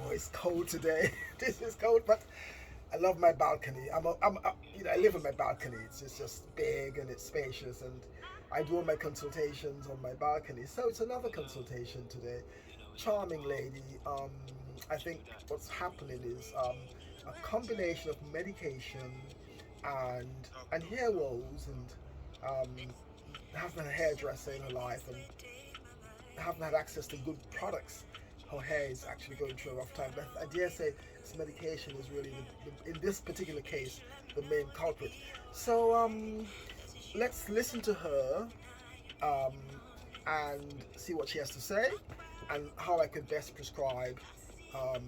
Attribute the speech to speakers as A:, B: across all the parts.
A: boy, it's cold today. This is cold, but I love my balcony. I live in my balcony. It's just big and it's spacious, and I do all my consultations on my balcony. So it's another consultation today. Charming lady. I think what's happening is a combination of medication and hair woes and hasn't had a hairdresser in her life and haven't had access to good products. Her hair is actually going through a rough time. But I dare say this medication is really, in this particular case, the main culprit. So let's listen to her um, and see what she has to say and how I could best prescribe um,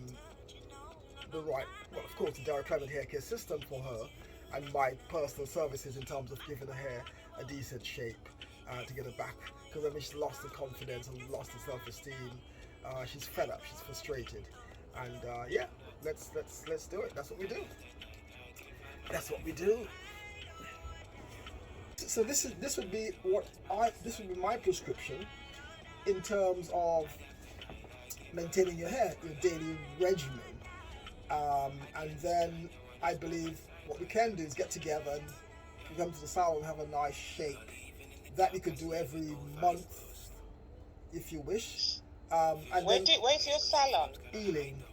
A: the right, well, of course, the direct climate hair care system for her and my personal services in terms of giving her hair a decent shape to get her back. Because I mean, she's lost the confidence and lost the self-esteem. She's fed up. She's frustrated, and yeah, let's do it. That's what we do. That's what we do. So this would be this would be my prescription in terms of maintaining your hair, your daily regimen. And then I believe what we can do is get together and come to the salon and have a nice shape that you could do every month if you wish. And
B: where's your salon?
A: Ealing.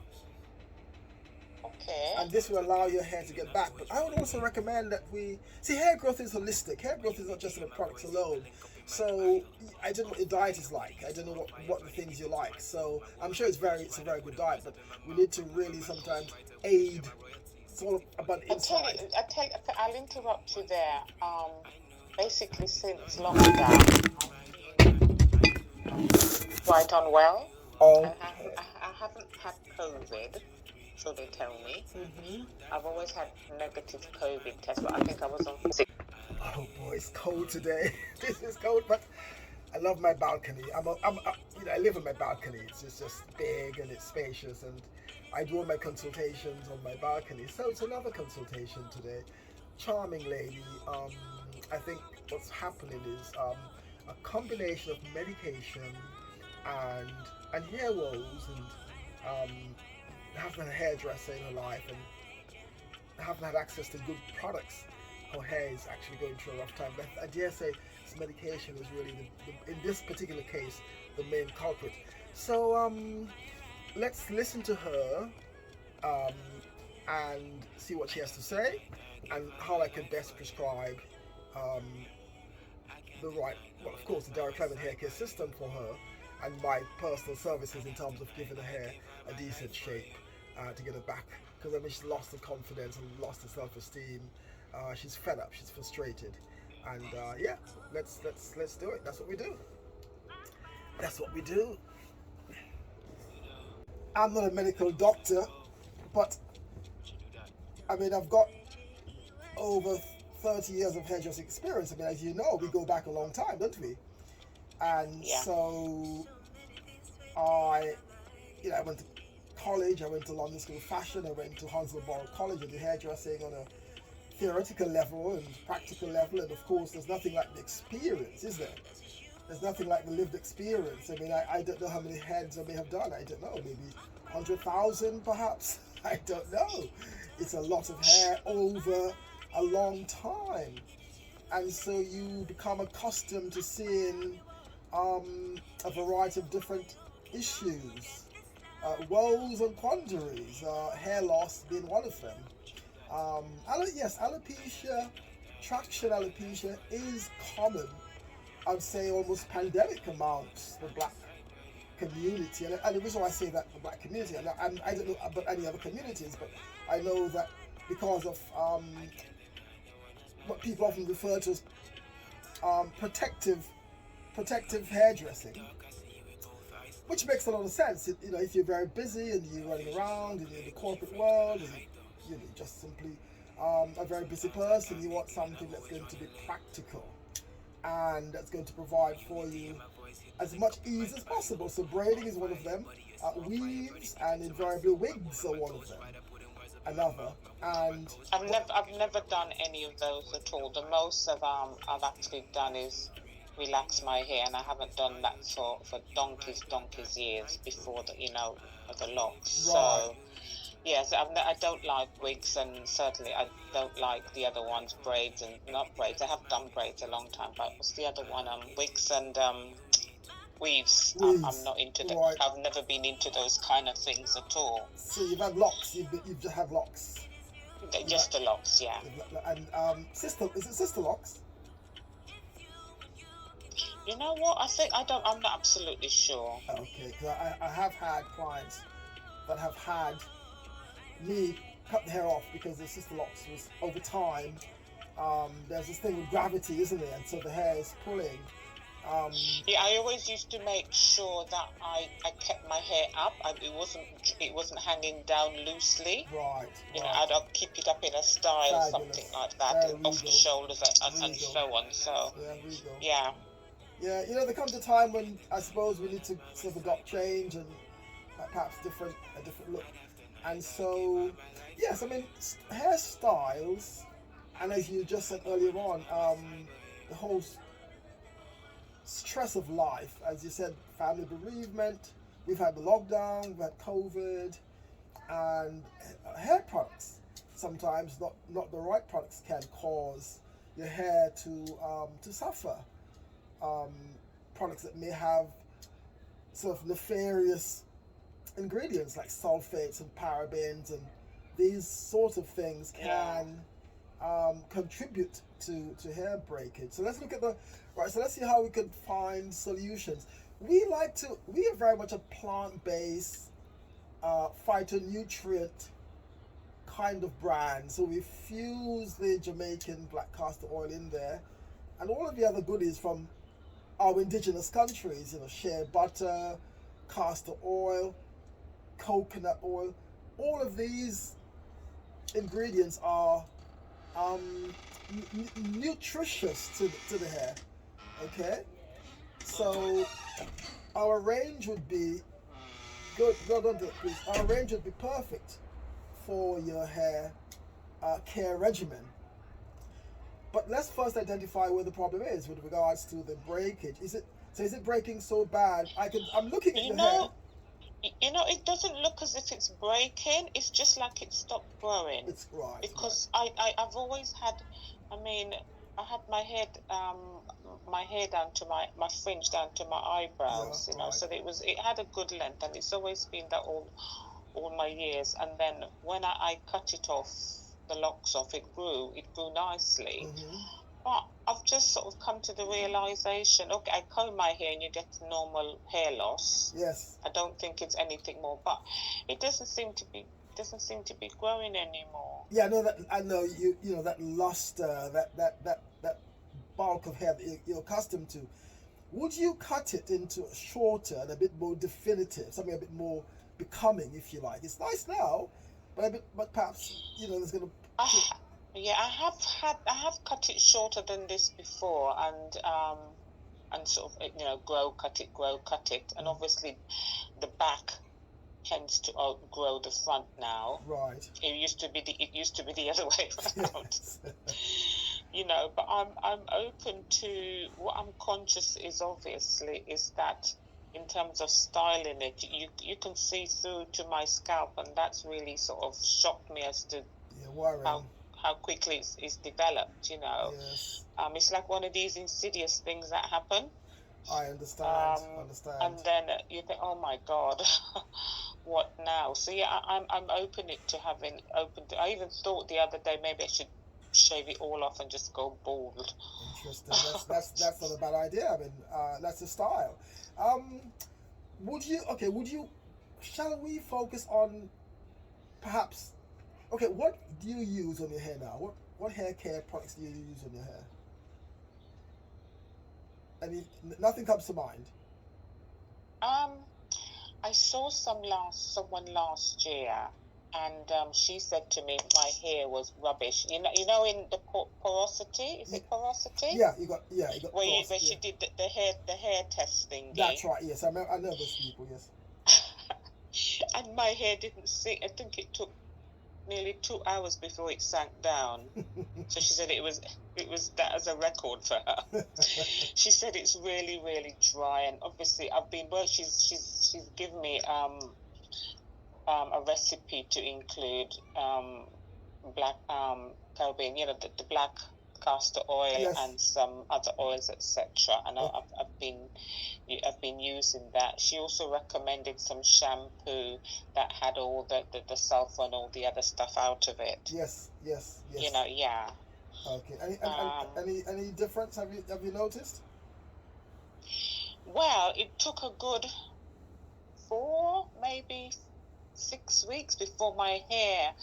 B: Okay.
A: And this will allow your hair to get back. But I would also recommend that we see hair growth is holistic. Hair growth is not just in the products alone. So I don't know what your diet is like. I don't know what the things you like. So I'm sure it's a very good diet, but we need to really sometimes aid. It's all about inside.
B: I'll interrupt you there. Basically, since lockdown, quite unwell.
A: Oh.
B: I haven't had COVID, so they tell me.
A: Mm-hmm.
B: I've always had negative COVID tests, but I think I was on sick.
A: Oh boy, it's cold today. This is cold, but I love my balcony. I live in my balcony. It's just big and it's spacious, and I do all my consultations on my balcony. So it's another consultation today. Charming lady. I think what's happening is a combination of medication and hair woes and haven't had a hairdresser in her life and haven't had access to good products. Her hair is actually going through a rough time. But I dare say this medication is really, in this particular case, the main culprit. So let's listen to her and see what she has to say and how I can best prescribe the right, well, of course, the direct climate hair care system for her and my personal services in terms of giving her hair a decent shape to get her back. Because I mean, she's lost the confidence and lost the self-esteem. She's fed up. She's frustrated, and yeah, let's do it. That's what we do. That's what we do. I'm not a medical doctor, but I mean, I've got over 30 years of hairdressing experience. I mean, as you know, we go back a long time, don't we? And
B: Yeah.
A: so I went to college. I went to London School of Fashion. I went to Huntsville College and did hairdressing on a theoretical level and practical level. And of course, there's nothing like the experience, is there? There's nothing like the lived experience. I mean, I don't know how many heads I may have done. I don't know, maybe 100,000 perhaps. I don't know. It's a lot of hair over a long time. And so you become accustomed to seeing a variety of different issues, woes and quandaries, hair loss being one of them. Yes, alopecia, traction alopecia is common. I'd say almost pandemic amongst the black community. And the reason why I say that the black community, and I don't know about any other communities, but I know that because of what people often refer to as protective hairdressing, which makes a lot of sense. If you're very busy and you're running around and you're in the corporate world and you're just simply a very busy person, you want something that's going to be practical and that's going to provide for you as much ease as possible. So braiding is one of them, weaves and invariably wigs are one of them. Another, and
B: I've never done any of those at all. The most I've actually done is relax my hair, and I haven't done that for donkeys years before the locks.
A: Right.
B: So yes, I don't like wigs, and certainly I don't like the other ones, braids and not braids. I have done braids a long time, but what's the other one? Wigs and weaves. I'm
A: Weaves.
B: not into that.
A: Right.
B: I've never been into those kind of things at all.
A: So you've had locks. You've just had locks.
B: Just the locks, yeah.
A: And is it sister locks?
B: You know what? I'm not absolutely sure.
A: Okay, because I have had clients that have had me cut the hair off because the sister locks was over time. There's this thing with gravity, isn't it? And so the hair is pulling.
B: Yeah, I always used to make sure that I kept my hair up. It wasn't hanging down loosely.
A: Right.
B: You know, I'd keep it up in a style,
A: Fabulous.
B: something like that, off the shoulders and so on. So
A: yeah. Yeah, there comes a time when I suppose we need to sort of adopt change and perhaps a different look. And so, yes, I mean, hairstyles, and as you just said earlier on, the whole stress of life, as you said, family bereavement, we've had the lockdown, we've had COVID, and hair products, sometimes not the right products, can cause your hair to suffer. Products that may have sort of nefarious ingredients like sulfates and parabens, and these sort of things can contribute to hair breakage. So let's look at so let's see how we could find solutions. We are very much a plant-based phytonutrient kind of brand, so we fuse the Jamaican black castor oil in there and all of the other goodies from our indigenous countries, shea butter, castor oil, coconut oil. All of these ingredients are nutritious to the hair. Okay, so our range would be good. No, don't do it, please. Our range would be perfect for your hair care regimen. But let's first identify where the problem is with regards to the breakage. Is it breaking so bad? I'm looking at your hair.
B: It doesn't look as if it's breaking. It's just like it stopped growing.
A: It's right.
B: Because I've always had, I had my hair down to my fringe down to my eyebrows,
A: Right.
B: so it had a good length, and it's always been that all my years. And then when I cut it off, the locks off, it grew nicely.
A: Mm-hmm.
B: But I've just sort of come to the realization, okay, I comb my hair and you get normal hair loss.
A: Yes.
B: I don't think it's anything more, but it doesn't seem to be growing anymore.
A: Yeah, no, I know that luster, that bulk of hair that you're accustomed to. Would you cut it into a shorter and a bit more definitive, something a bit more becoming, if you like? It's nice now, but perhaps there's going to.
B: Yeah, I have cut it shorter than this before, and sort of grow cut it, and obviously the back tends to outgrow the front now.
A: Right.
B: It used to be the other way around. But I'm open to what I'm conscious is that in terms of styling it, you can see through to my scalp, and that's really sort of shocked me as to how quickly it's developed.
A: Yes.
B: It's like one of these insidious things that happen.
A: I understand.
B: And then you think, oh my God, what now? So yeah, I'm open to having I even thought the other day maybe I should shave it all off and just go bald.
A: Interesting. That's not a bad idea. I mean, that's a style. Shall we focus on perhaps? Okay, what do you use on your hair now? What hair care products do you use on your hair? I mean, nothing comes to mind.
B: I saw someone last year, and she said to me my hair was rubbish. In the porosity, is it porosity?
A: Yeah, you got
B: where she did the hair test thing.
A: That's right. Yes, I know those people. Yes.
B: And my hair didn't see. I think it took nearly 2 hours before it sank down. So she said it was that as a record for her. She said it's really, really dry, and obviously she's given me a recipe to include black Caribbean, the black castor oil
A: Yes.
B: and some other oils, etc. And
A: Okay.
B: I've been using that. She also recommended some shampoo that had all the sulfur and all the other stuff out of it.
A: Yes, yes,
B: You
A: yes.
B: know, yeah.
A: Okay.
B: Um,
A: Any difference have you noticed?
B: well, it took a good 4, maybe 6 weeks before my hair,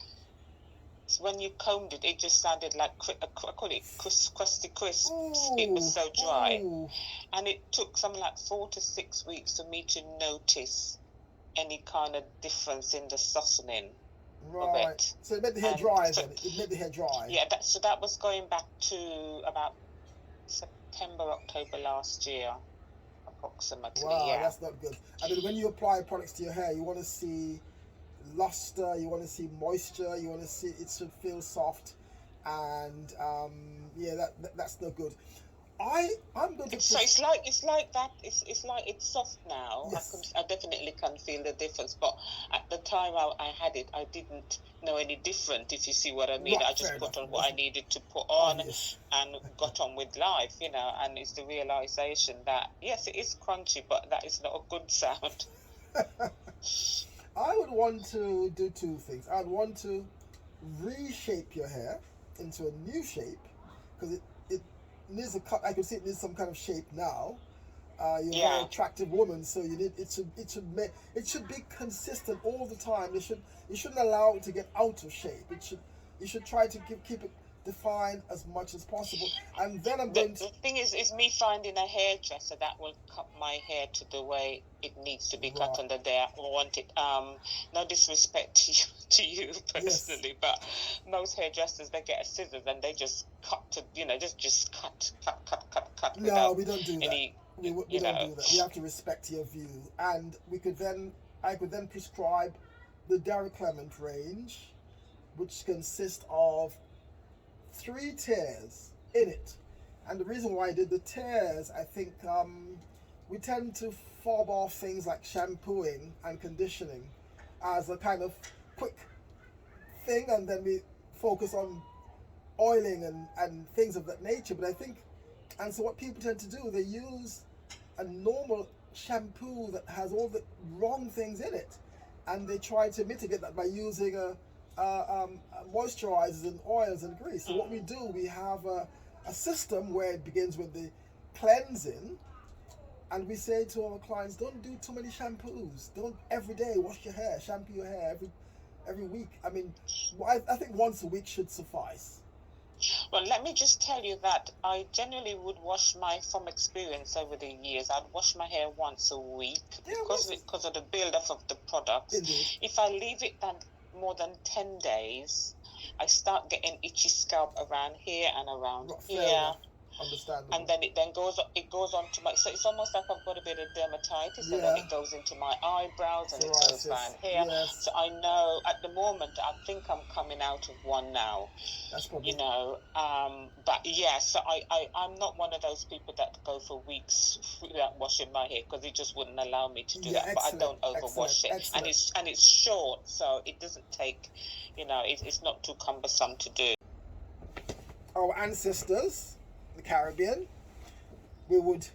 B: when you combed it, it just sounded like, I call it crusty crisps. It was so dry.
A: Ooh.
B: And it took something like 4 to 6 weeks for me to notice any kind of difference in the softening of
A: Right.
B: it.
A: So it made the hair
B: And
A: dry
B: so,
A: then. It made the hair dry.
B: yeah, so that was going back to about September, October last year, approximately.
A: Wow,
B: Yeah.
A: that's not good. I mean, when you apply products to your hair, you want to see luster, you want to see moisture, you want to see it should feel soft, and yeah, that's not good. I'm going to.
B: So it's like that. It's like it's soft now.
A: Yes.
B: I definitely can feel the difference. But at the time I had it, I didn't know any different. If you see what I mean,
A: Right,
B: I just put on
A: enough.
B: what I needed to put on,
A: Obvious.
B: and got on with life. And it's the realization that yes, it is crunchy, but that is not a good sound.
A: I would want to do two things. I'd want to reshape your hair into a new shape because it needs a cut. I can see it needs some kind of shape now. You're a very attractive woman, so you need it should be consistent all the time. You shouldn't allow it to get out of shape. You should try to keep it defined as much as possible. And then
B: the thing is me finding a hairdresser that will cut my hair to the way it needs to be cut on the day I want it. No disrespect to you personally, but most hairdressers, they get a scissors and they just cut to just cut.
A: No, we don't do that. We don't do that. We have to respect your view, and I could then prescribe the Darry Clement range, which consists of 3 tiers in it. And the reason why I did the tiers, I think we tend to fob off things like shampooing and conditioning as a kind of quick thing, and then we focus on oiling and things of that nature. But I think, and so what people tend to do, they use a normal shampoo that has all the wrong things in it, and they try to mitigate that by using moisturizers and oils and grease. So what we do, we have a system where it begins with the cleansing, and we say to our clients, don't do too many shampoos. Don't every day wash your hair, shampoo your hair every week. I mean, I think once a week should suffice.
B: Well, let me just tell you that I generally would from experience over the years, I'd wash my hair once a week because of the build-up of the products.
A: Indeed.
B: If I leave it more than 10 days, I start getting itchy scalp around here and around here.
A: Understandable.
B: And then it goes on to so it's almost like I've got a bit of dermatitis, and then it goes into my eyebrows, and it goes down here.
A: Yes.
B: So I know at the moment I think I'm coming out of one now.
A: That's probably
B: but yeah, so I'm not one of those people that go for weeks without washing my hair, because it just wouldn't allow me to do that. But I don't overwash it, and it's short, so it doesn't take, it's not too cumbersome to do.
A: Our ancestors, the Caribbean, we would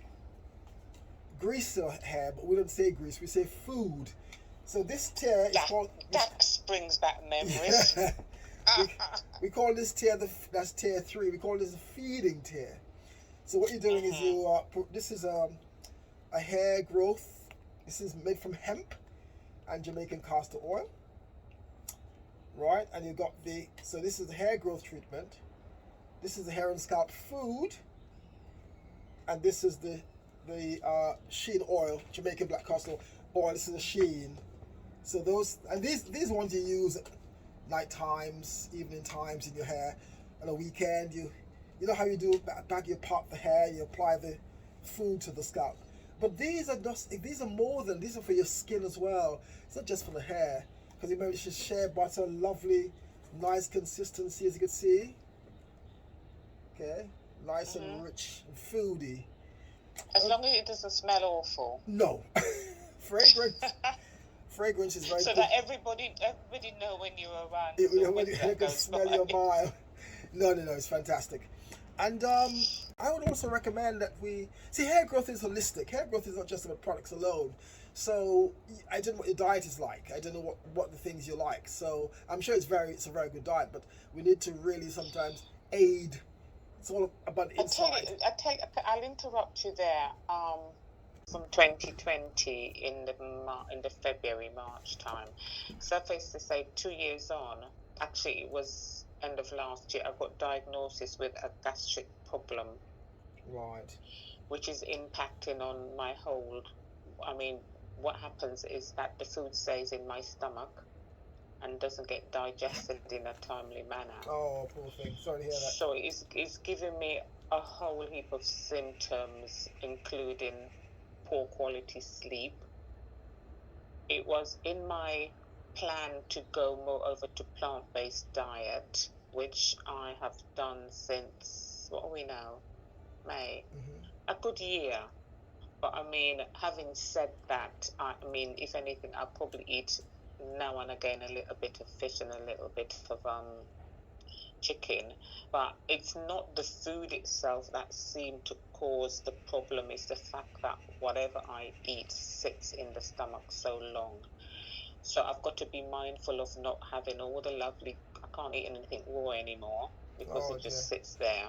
A: grease their hair, but we don't say grease, we say food. So this tier is called...
B: That brings back memories.
A: we call this tier, that's tier 3, we call this a feeding tier. So what you're doing is this is a hair growth. This is made from hemp and Jamaican castor oil. Right, and you got so this is the hair growth treatment. This is the hair and scalp food, and this is the sheen oil, Jamaican black castor oil. This is the sheen. So these ones you use at night times, evening times in your hair. On a weekend, you know how you do back, you part the hair, you apply the food to the scalp. But these are more than, these are for your skin as well. It's not just for the hair, because remember, this is shea butter, lovely Nice consistency, as you can see. Okay, nice and
B: Hmm.
A: rich and foody.
B: As long as it doesn't smell awful.
A: No, fragrance. Fragrance is very
B: So
A: good.
B: that everybody know when you're around,
A: It,
B: so
A: when
B: when
A: you
B: that
A: can
B: goes
A: smell
B: by.
A: your mile. No, no, no, it's fantastic. And I would also recommend that we see hair growth is holistic. Hair growth is not just about products alone. So I don't know what your diet is like. I don't know what the things you like. So I'm sure it's a very good diet, but we need to really sometimes aid. It's all about the inside.
B: I'll interrupt you there. From 2020 in the February March time, suffice to say, 2 years on, actually it was end of last year, I got diagnosis with a gastric problem,
A: Right.
B: which is impacting on my whole. I mean, what happens is that the food stays in my stomach and doesn't get digested in a timely manner.
A: Oh, poor thing. Sorry to hear that.
B: So it's giving me a whole heap of symptoms, including poor quality sleep. It was in my plan to go more over to plant-based diet, which I have done since, what are we now? May.
A: Hmm.
B: A good year. But I mean, having said that, I mean, if anything, I'll probably eat now and again a little bit of fish and a little bit of chicken, but it's not the food itself that seemed to cause the problem. It's the fact that whatever I eat sits in the stomach so long. So I've got to be mindful of not having all the lovely, I can't eat anything raw anymore because
A: Oh
B: it
A: dear.
B: just sits there.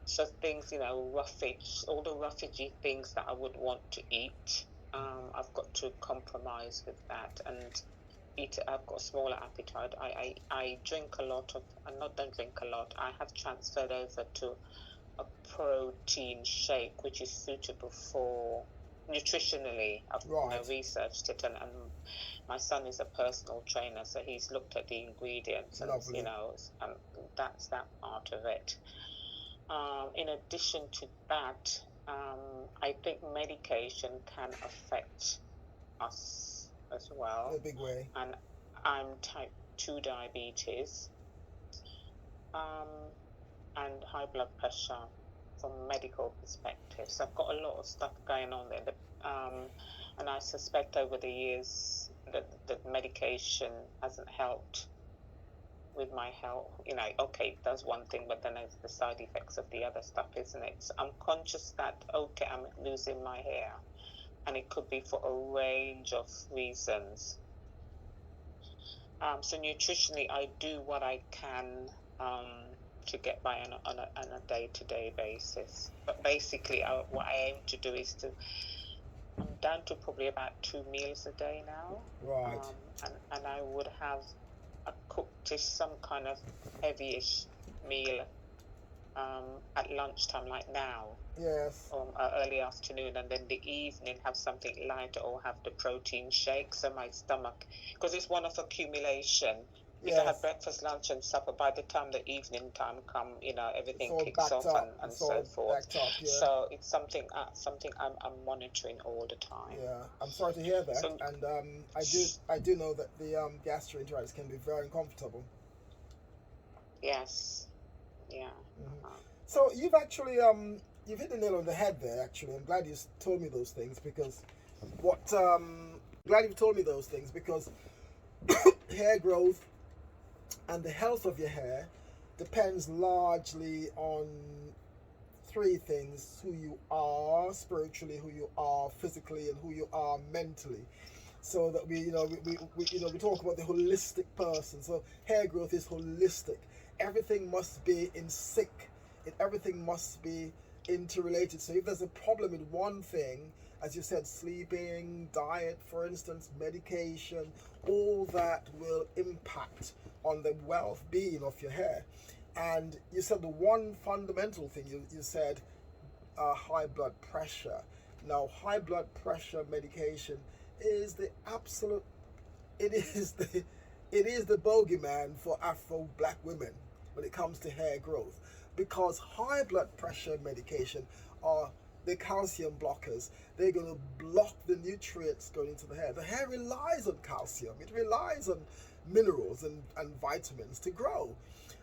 B: So things, roughage, all the roughagey things that I would want to eat, I've got to compromise with that and eat. I've got a smaller appetite. I drink a lot of, and not don't drink a lot. I have transferred over to a protein shake, which is suitable for nutritionally. I've
A: Right.
B: researched it, and my son is a personal trainer, so he's looked at the ingredients, and
A: Lovely.
B: and that's that part of it. In addition to that, I think medication can affect us as
A: In a
B: well.
A: big way.
B: And I'm type 2 diabetes, um, and high blood pressure from medical perspective. So I've got a lot of stuff going on there. And I suspect over the years that the medication hasn't helped with my health. Okay, it does one thing, but then it's the side effects of the other stuff, isn't it? So I'm conscious that, okay, I'm losing my hair, and it could be for a range of reasons. So nutritionally, I do what I can to get by on a day-to-day basis. But basically, what I aim to do is I'm down to probably about 2 meals a day now.
A: Right.
B: Um, and I would have a cooked dish, some kind of heavyish meal at lunchtime, like now,
A: Yes.
B: or early afternoon, and then the evening have something lighter or have the protein shake. So my stomach, because it's one of accumulation. If I have
A: Yes.
B: breakfast, lunch, and supper, by the time the evening time come,
A: It's
B: everything
A: all
B: kicks
A: backed
B: off
A: up.
B: and
A: It's
B: so
A: all
B: forth.
A: backed up. Yeah.
B: So it's something I'm monitoring all the time.
A: Yeah. I'm sorry to hear that.
B: So
A: And I do know that the gastroenteritis can be very uncomfortable.
B: yes, yeah.
A: Hmm.
B: Uh-huh.
A: So you've hit the nail on the head there. Actually, I'm glad you told me those things because what glad you told me those things because hair growth and the health of your hair depends largely on three things: who you are spiritually, who you are physically, and who you are mentally. So that we talk about the holistic person. So hair growth is holistic. Everything must be in sync. Everything must be interrelated. So if there's a problem with one thing, as you said, sleeping, diet, for instance, medication, all that will impact on the well-being of your hair. And you said the one fundamental thing you said, high blood pressure. Now, high blood pressure medication is the absolute. It is the. It is the bogeyman for Afro black women when it comes to hair growth, because high blood pressure medication are the calcium blockers. They're going to block the nutrients going into the hair. The hair relies on calcium. It relies on minerals and vitamins to grow.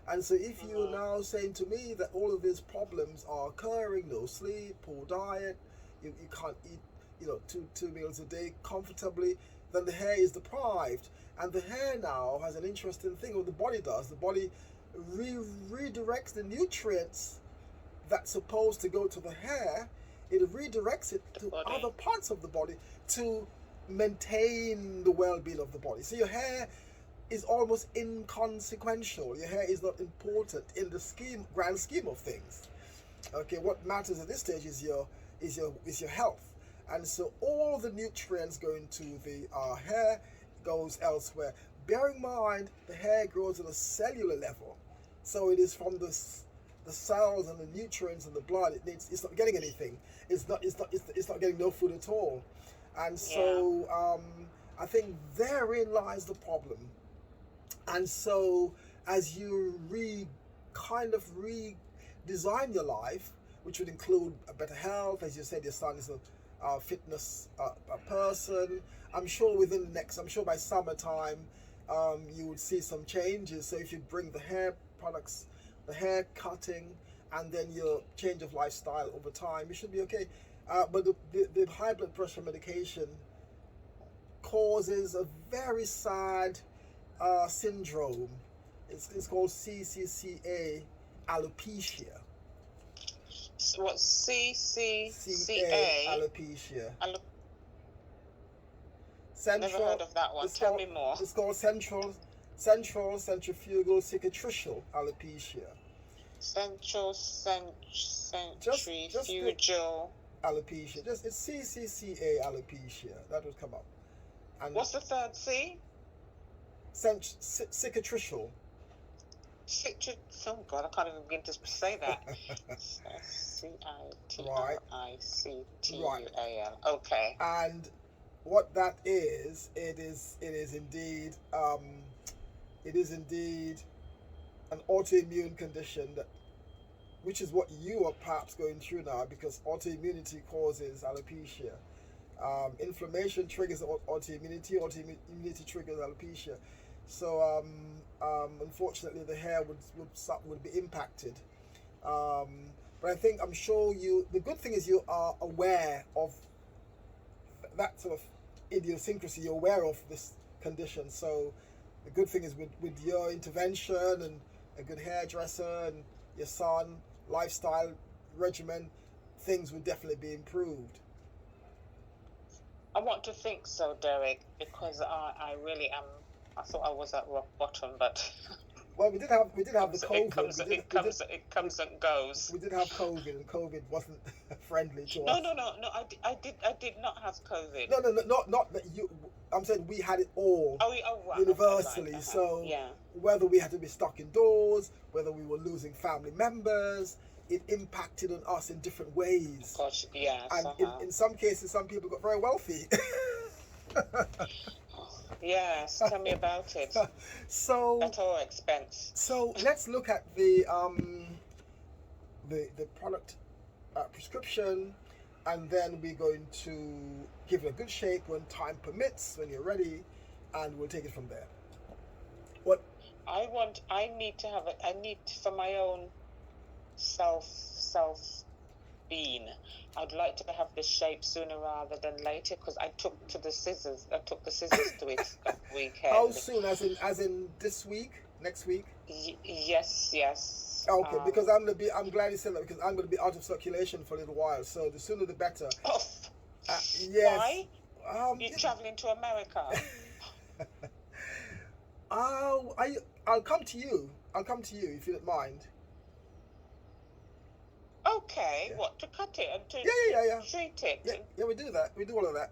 A: And so if you're now saying to me that all of these problems are occurring, no sleep, poor diet, you can't eat, two meals a day comfortably, then the hair is deprived. And the hair now has an interesting thing. What the body does, the body redirects the nutrients that's supposed to go to the hair. It redirects it to other parts of the body to maintain the well-being of the body. So your hair is almost inconsequential. Your hair is not important in the grand scheme of things. Okay, what matters at this stage is your health. And so all the nutrients going to the hair goes elsewhere. Bear in mind, the hair grows at a cellular level, so it is from the cells and the nutrients and the blood. It's not getting anything. It's not getting no food at all. And so I think therein lies the problem. And so as you redesign your life, which would include a better health, as you said, your son is a fitness person. I'm sure by summertime, you would see some changes. So if you bring the hair products, the hair cutting, and then your change of lifestyle over time, you should be okay. But the high blood pressure medication causes a very sad syndrome. It's called CCCA alopecia.
B: What, CCCA?
A: Alopecia.
B: Never heard of that one. Tell me more.
A: It's called central centrifugal cicatricial alopecia.
B: Central centrifugal
A: alopecia. It's CCCA alopecia. That would come up. And
B: what's the third C?
A: Cicatricial.
B: Oh God, I can't even begin to say that. CITRICTUAL. Okay.
A: And what that is, it is indeed an autoimmune condition which is what you are perhaps going through now, because autoimmunity causes alopecia. Inflammation triggers autoimmunity. Autoimmunity triggers alopecia. So unfortunately, the hair would be impacted. But I'm sure the good thing is you are aware of that sort of idiosyncrasy. You're aware of this condition. So the good thing is with your intervention and a good hairdresser and your son, lifestyle regimen, things will definitely be improved.
B: I want to think so, Derek, because I really am. I thought I was at rock bottom, but
A: well, we did have the COVID.
B: It comes and goes.
A: We did have COVID, and COVID wasn't friendly to
B: us.
A: No.
B: I did not have COVID.
A: No, not that you. I'm saying we had it all universally.
B: Right.
A: So whether we had to be stuck indoors, whether we were losing family members, it impacted on us in different ways.
B: Gosh, yes.
A: And in some cases, some people got very wealthy.
B: Yes, tell me about it.
A: So
B: at all expense.
A: So let's look at the product prescription, and then we're going to give it a good shake when time permits, when you're ready, and we'll take it from there. What
B: I need for my own self being, I'd like to have the shape sooner rather than later, because I took the scissors to it that weekend.
A: How soon? As in this week? Next week?
B: Yes.
A: Okay, because I'm glad you said that, because I'm going to be out of circulation for a little while, so the sooner the better.
B: Yes.
A: Why?
B: You're traveling to America.
A: I'll come to you. If you don't mind.
B: Okay, yeah. What, to cut it and to treat it?
A: Yeah, we do that. We do all of that.